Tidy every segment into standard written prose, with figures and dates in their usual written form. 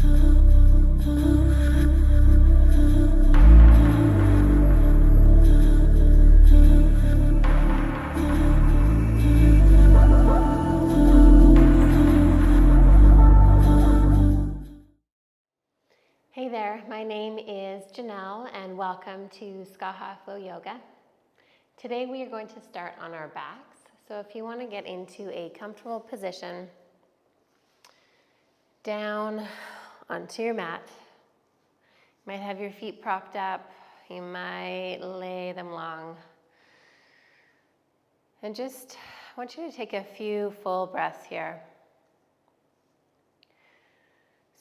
Hey there, my name is Janelle and welcome to Skaha Flow Yoga. Today we are going to start on our backs. So if you want to get into a comfortable position, down onto your mat, you might have your feet propped up, you might lay them long. And just I want you to take a few full breaths here.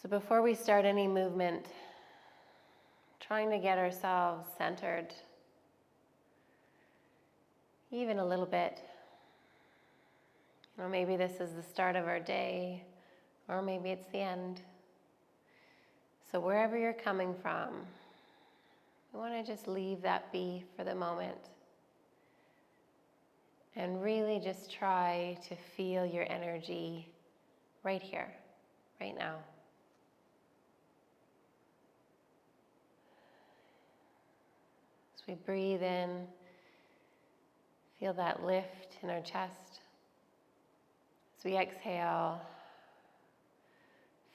So before we start any movement, trying to get ourselves centered, even a little bit. You know, maybe this is the start of our day, or maybe it's the end. So wherever you're coming from, we want to just leave that be for the moment. And really just try to feel your energy right here, right now. As we breathe in, feel that lift in our chest. As we exhale,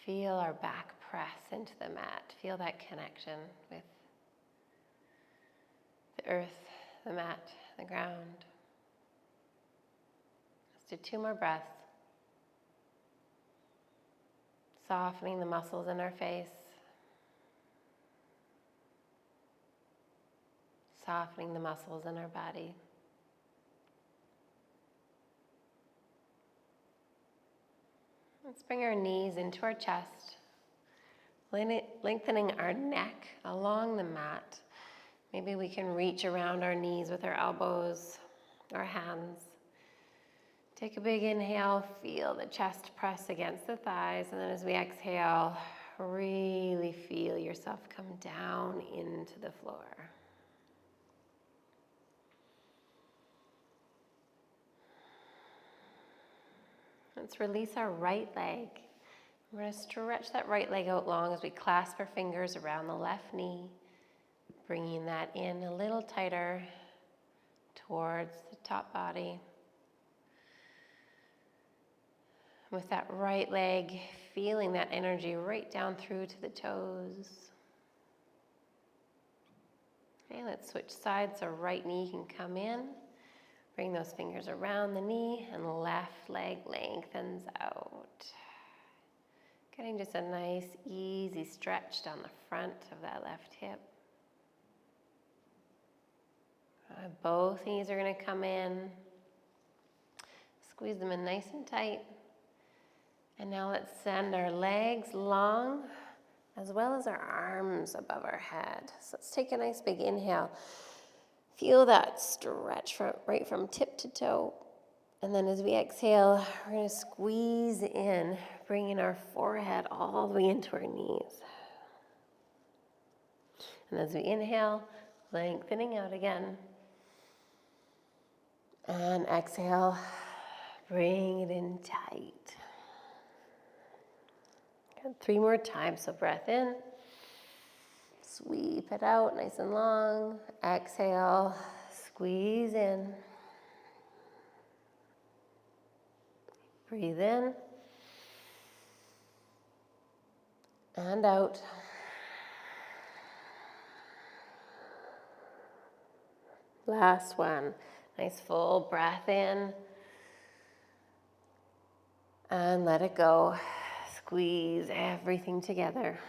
feel our back press into the mat. Feel that connection with the earth, the mat, the ground. Let's do 2 more breaths. Softening the muscles in our face. Softening the muscles in our body. Let's bring our knees into our chest, lengthening our neck along the mat. Maybe we can reach around our knees with our elbows, our hands. Take a big inhale, feel the chest press against the thighs, and then as we exhale, really feel yourself come down into the floor. Let's release our right leg. We're going to stretch that right leg out long as we clasp our fingers around the left knee, bringing that in a little tighter towards the top body. With that right leg, feeling that energy right down through to the toes. Okay, let's switch sides so right knee can come in. Bring those fingers around the knee and left leg lengthens out. Getting just a nice, easy stretch down the front of that left hip. Both knees are going to come in. Squeeze them in nice and tight. And now let's send our legs long as well as our arms above our head. So let's take a nice big inhale. Feel that stretch right from tip to toe. And then as we exhale, we're going to squeeze in, bringing our forehead all the way into our knees. And as we inhale, lengthening out again. And exhale, bring it in tight. Good. 3 more times, so breath in. Sweep it out nice and long. Exhale, squeeze in. Breathe in. And out. Last one. Nice full breath in. And let it go. Squeeze everything together.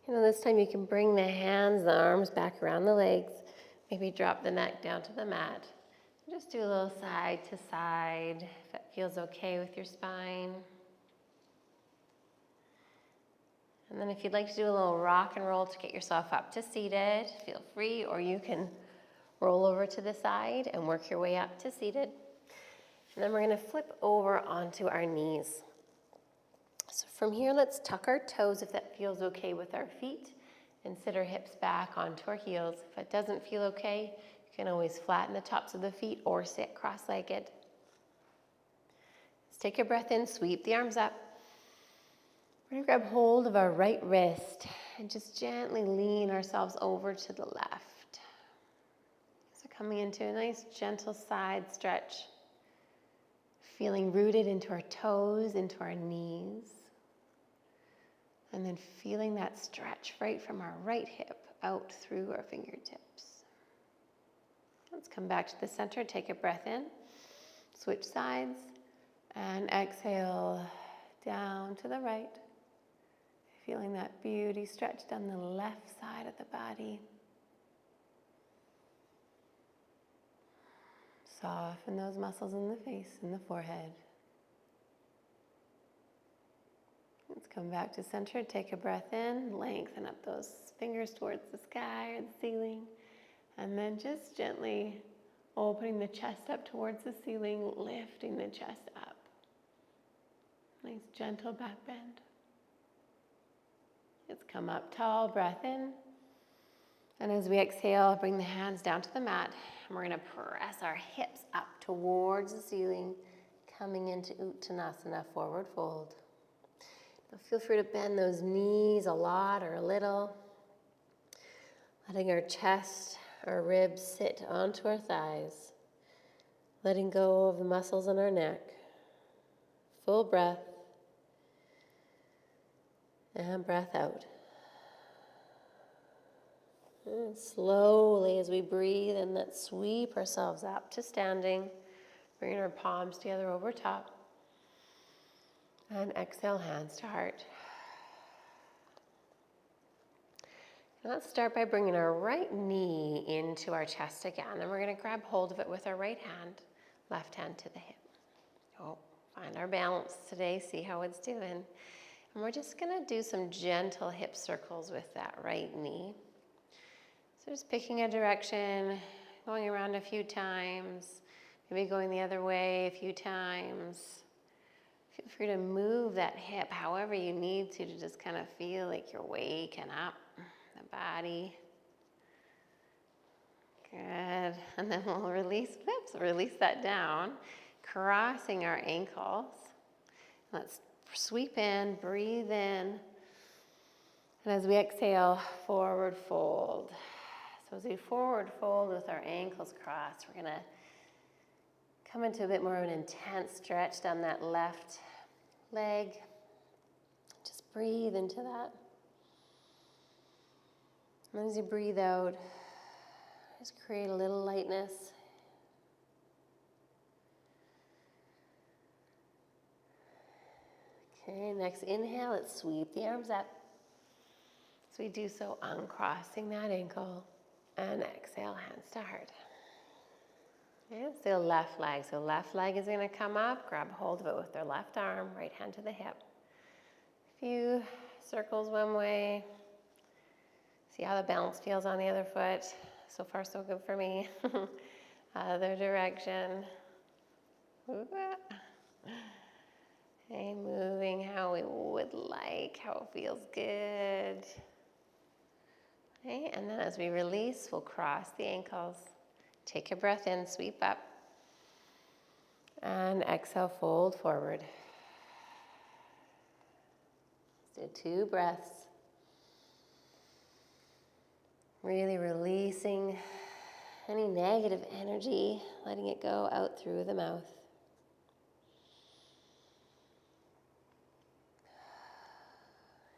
You know, this time you can bring the hands, the arms back around the legs. Maybe drop the neck down to the mat. Just do a little side to side if that feels okay with your spine. And then if you'd like to do a little rock and roll to get yourself up to seated, feel free, or you can roll over to the side and work your way up to seated. And then we're going to flip over onto our knees. So from here, let's tuck our toes if that feels okay with our feet and sit our hips back onto our heels. If it doesn't feel okay, you can always flatten the tops of the feet or sit cross-legged. Let's take a breath in, sweep the arms up. We're going to grab hold of our right wrist and just gently lean ourselves over to the left. So coming into a nice gentle side stretch, feeling rooted into our toes, into our knees, and then feeling that stretch right from our right hip out through our fingertips. Let's come back to the center, take a breath in, switch sides, and exhale down to the right. Feeling that beauty stretch down the left side of the body. Soften those muscles in the face and the forehead. Let's come back to center, take a breath in, lengthen up those fingers towards the sky or the ceiling, and then just gently opening the chest up towards the ceiling, lifting the chest up. Nice gentle back bend. Let's come up tall, breath in. And as we exhale, bring the hands down to the mat. And we're going to press our hips up towards the ceiling, coming into Uttanasana, forward fold. Now feel free to bend those knees a lot or a little. Letting our chest, our ribs sit onto our thighs. Letting go of the muscles in our neck. Full breath. And breath out. And slowly as we breathe and let's sweep ourselves up to standing, bringing our palms together over top. And exhale, hands to heart. And let's start by bringing our right knee into our chest again. And we're going to grab hold of it with our right hand, left hand to the hip. Find our balance today, see how it's doing. And we're just going to do some gentle hip circles with that right knee. So just picking a direction, going around a few times, maybe going the other way a few times. Feel free to move that hip however you need to just kind of feel like you're waking up the body. Good. And then we'll release that down, crossing our ankles. Let's sweep in, breathe in, and as we exhale, forward fold. So as we forward fold with our ankles crossed, we're going to come into a bit more of an intense stretch down that left leg. Just breathe into that. And as you breathe out, just create a little lightness. Okay, next inhale, let's sweep the arms up. So we do so uncrossing that ankle. And exhale, hands to heart. Okay, let's do left leg. So left leg is going to come up, grab hold of it with their left arm, right hand to the hip. A few circles one way. See how the balance feels on the other foot. So far, so good for me. Other direction. Okay, moving how we would like, how it feels good. Okay, and then as we release, we'll cross the ankles. Take a breath in, sweep up. And exhale, fold forward. Let's do 2 breaths. Really releasing any negative energy, letting it go out through the mouth.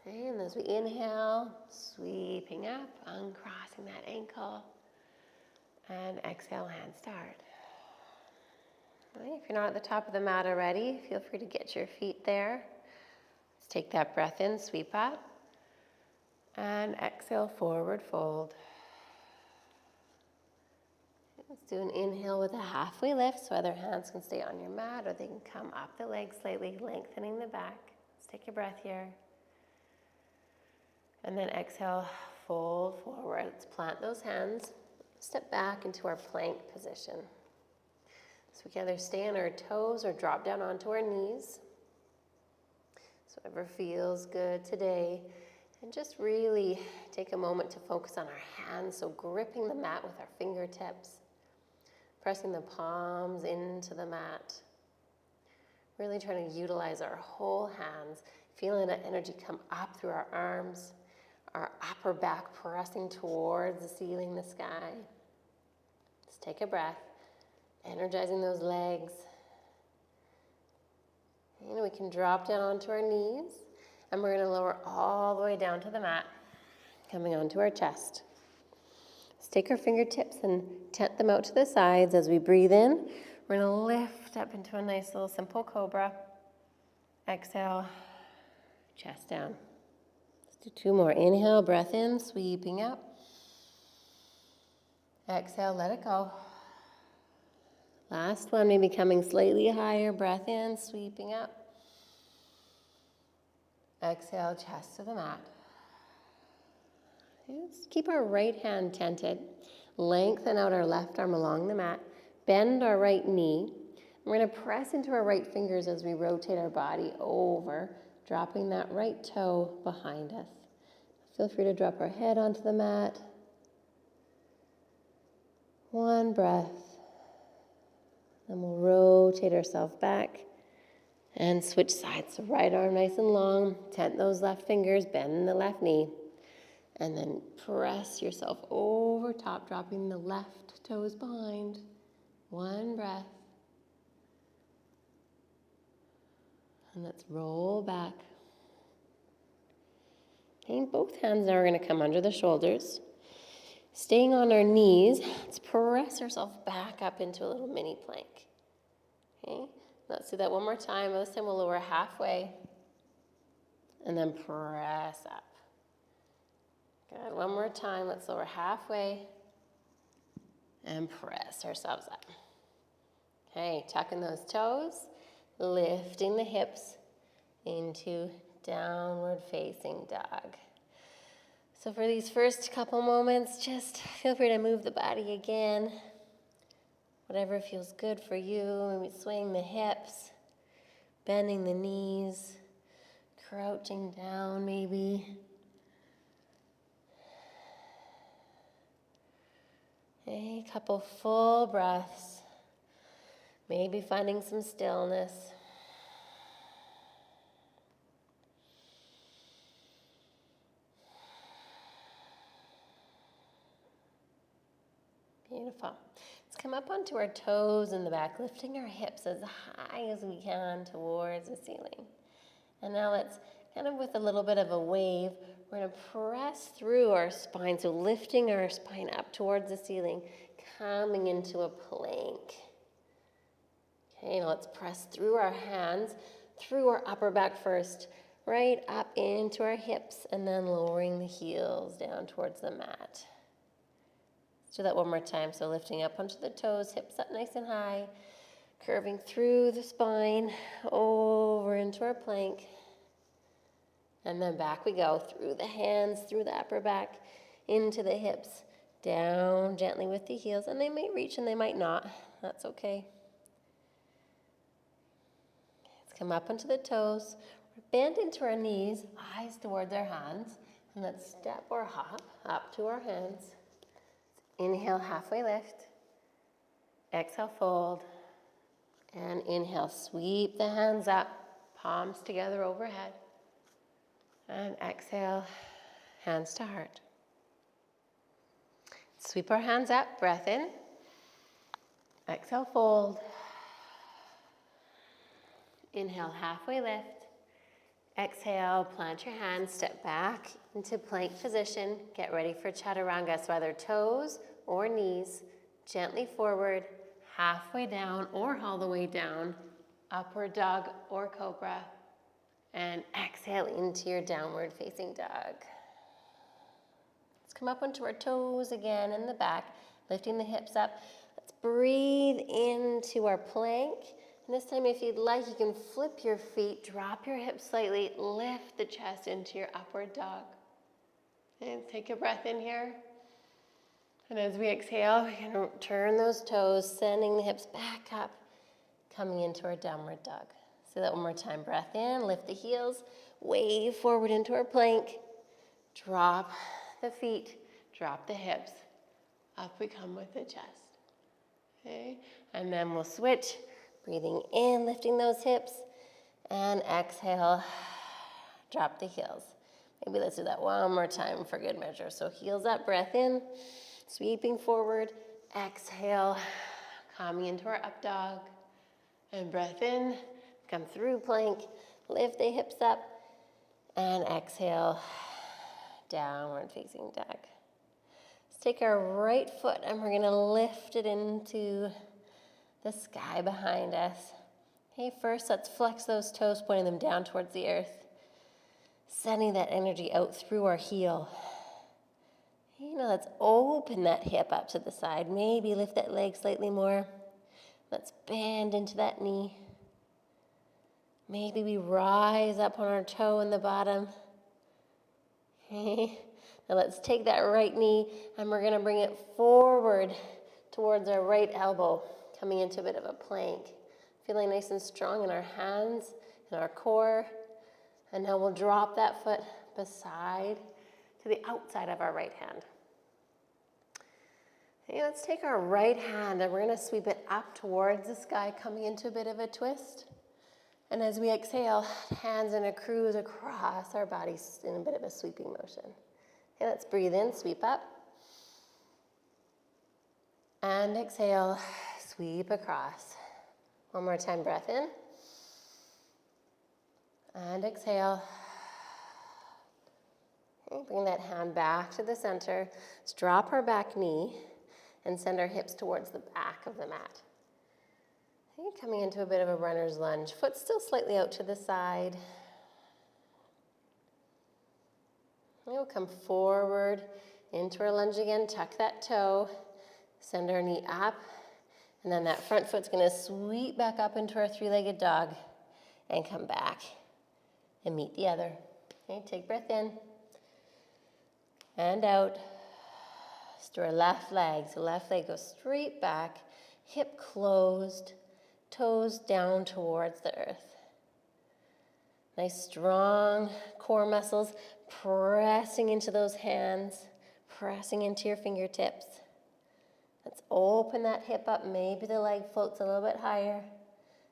And as we inhale, sweeping up, uncrossing that ankle. And exhale, hands to heart. If you're not at the top of the mat already, feel free to get your feet there. Let's take that breath in, sweep up. And exhale, forward fold. Let's do an inhale with a halfway lift, so other hands can stay on your mat or they can come up the legs slightly, lengthening the back. Let's take a breath here. And then exhale, fold forward. Let's plant those hands. Step back into our plank position. So we can either stay on our toes or drop down onto our knees. So whatever feels good today. And just really take a moment to focus on our hands. So gripping the mat with our fingertips. Pressing the palms into the mat. Really trying to utilize our whole hands. Feeling that energy come up through our arms, our upper back pressing towards the ceiling, the sky. Just take a breath, energizing those legs. And we can drop down onto our knees, and we're going to lower all the way down to the mat, coming onto our chest. Let's take our fingertips and tent them out to the sides as we breathe in. We're going to lift up into a nice little simple cobra. Exhale, chest down. Let's do 2 more. Inhale, breath in, sweeping up. Exhale, let it go. Last one, maybe coming slightly higher. Breath in, sweeping up. Exhale, chest to the mat. Just keep our right hand tented. Lengthen out our left arm along the mat. Bend our right knee. We're going to press into our right fingers as we rotate our body over, dropping that right toe behind us. Feel free to drop our head onto the mat. 1 breath. Then we'll rotate ourselves back and switch sides. So right arm nice and long. Tent those left fingers, bend the left knee. And then press yourself over top, dropping the left toes behind. 1 breath. And let's roll back. Okay, both hands now are going to come under the shoulders. Staying on our knees, let's press ourselves back up into a little mini plank. Okay, let's do that one more time. This time we'll lower halfway and then press up. Good, one more time. Let's lower halfway and press ourselves up. Okay, tucking those toes, lifting the hips into downward facing dog. So for these first couple moments, just feel free to move the body again. Whatever feels good for you. Maybe swaying the hips, bending the knees, crouching down maybe. A couple full breaths. Maybe finding some stillness. Beautiful. Let's come up onto our toes in the back, lifting our hips as high as we can towards the ceiling. And now let's kind of with a little bit of a wave, we're going to press through our spine, so lifting our spine up towards the ceiling, coming into a plank. Okay, now let's press through our hands, through our upper back first, right up into our hips, and then lowering the heels down towards the mat. Let's do that one more time. So lifting up onto the toes, hips up nice and high, curving through the spine, over into our plank. And then back we go, through the hands, through the upper back, into the hips, down gently with the heels. And they might reach and they might not. That's okay. Let's come up onto the toes. Bend into our knees, eyes towards our hands. And let's step or hop up to our hands. Inhale, halfway lift. Exhale, fold. And inhale, sweep the hands up, palms together overhead. And exhale, hands to heart. Sweep our hands up, breath in. Exhale, fold. Inhale, halfway lift. Exhale, plant your hands, step back into plank position. Get ready for chaturanga, so either toes or knees, gently forward, halfway down or all the way down, upward dog or cobra, and exhale into your downward facing dog. Let's come up onto our toes again in the back, lifting the hips up. Let's breathe into our plank. And this time, if you'd like, you can flip your feet, drop your hips slightly, lift the chest into your upward dog. And take a breath in here. And as we exhale, we're going to turn those toes, sending the hips back up, coming into our downward dog. So that one more time. Breath in, lift the heels, wave forward into our plank, drop the feet, drop the hips, up we come with the chest. Okay, and then we'll switch, breathing in, lifting those hips, and exhale, drop the heels. Maybe let's do that one more time for good measure. So heels up, breath in, sweeping forward, exhale, coming into our up dog, and breath in, come through plank, lift the hips up, and exhale, downward facing dog. Let's take our right foot and we're gonna lift it into the sky behind us. Okay, first let's flex those toes, pointing them down towards the earth, sending that energy out through our heel. Let's open that hip up to the side. Maybe lift that leg slightly more. Let's bend into that knee. Maybe we rise up on our toe in the bottom. Okay. Now let's take that right knee and we're going to bring it forward towards our right elbow, coming into a bit of a plank. Feeling nice and strong in our hands and our core. And now we'll drop that foot beside to the outside of our right hand. Okay, let's take our right hand and we're going to sweep it up towards the sky, coming into a bit of a twist. And as we exhale, hands in a cruise across our bodies in a bit of a sweeping motion. Okay, let's breathe in, sweep up. And exhale, sweep across. One more time, breath in. And exhale. Okay, bring that hand back to the center. Let's drop our back knee and send our hips towards the back of the mat. Okay, coming into a bit of a runner's lunge. Foot still slightly out to the side. We'll come forward into our lunge again. Tuck that toe. Send our knee up. And then that front foot's going to sweep back up into our three-legged dog and come back and meet the other. Okay, take breath in and out. Let's do our left leg. So left leg goes straight back, hip closed, toes down towards the earth. Nice strong core muscles pressing into those hands, pressing into your fingertips. Let's open that hip up. Maybe the leg floats a little bit higher.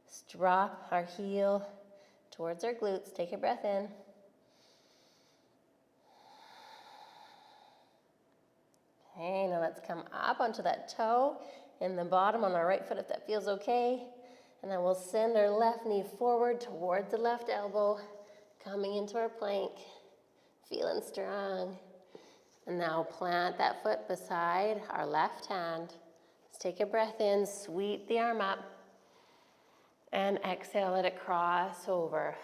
Let's drop our heel towards our glutes. Take a breath in. Okay, now let's come up onto that toe in the bottom on our right foot if that feels okay. And then we'll send our left knee forward towards the left elbow, coming into our plank, feeling strong. And now plant that foot beside our left hand. Let's take a breath in, sweep the arm up, and exhale, let it cross over.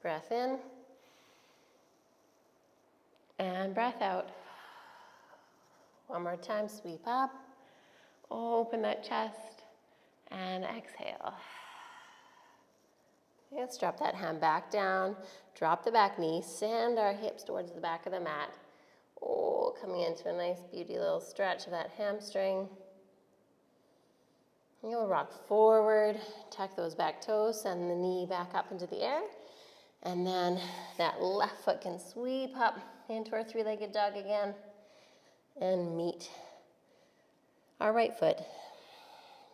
Breath in, and breath out. One more time, sweep up, open that chest, and exhale. Let's drop that hand back down, drop the back knee, send our hips towards the back of the mat. Oh, coming into a nice beauty little stretch of that hamstring. You'll rock forward, tuck those back toes, send the knee back up into the air. And then that left foot can sweep up into our three-legged dog again and meet our right foot.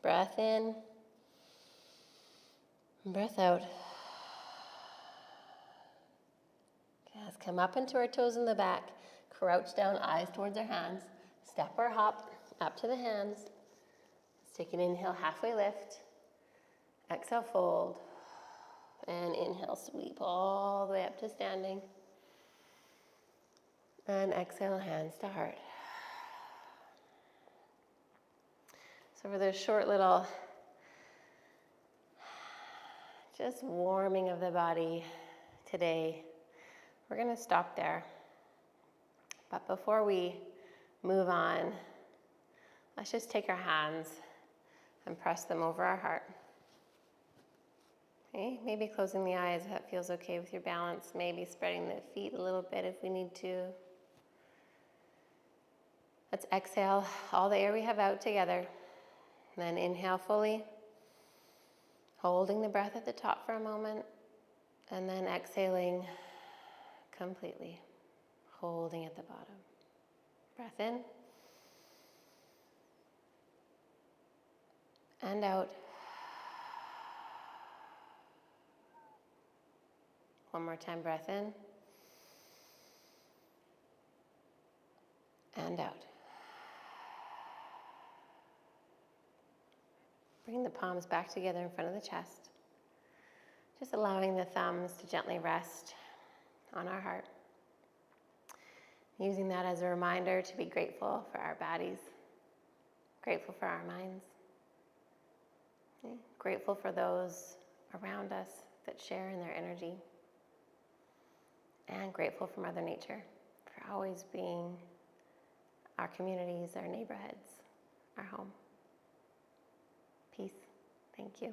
Breath in, breath out. Let's come up into our toes in the back, crouch down, eyes towards our hands, step or hop up to the hands. Let's take an inhale, halfway lift, exhale, fold, and inhale, sweep all the way up to standing, and exhale, hands to heart. So for this short little just warming of the body today, we're going to stop there. But before we move on, let's just take our hands and press them over our heart. Okay, maybe closing the eyes if that feels okay with your balance. Maybe spreading the feet a little bit if we need to. Let's exhale all the air we have out together. And then inhale fully, holding the breath at the top for a moment. And then exhaling completely, holding at the bottom. Breath in and out. One more time, breath in and out. Bring the palms back together in front of the chest. Just allowing the thumbs to gently rest on our heart. Using that as a reminder to be grateful for our bodies, grateful for our minds, grateful for those around us that share in their energy, and grateful for Mother Nature for always being our communities, our neighborhoods, our home. Peace. Thank you.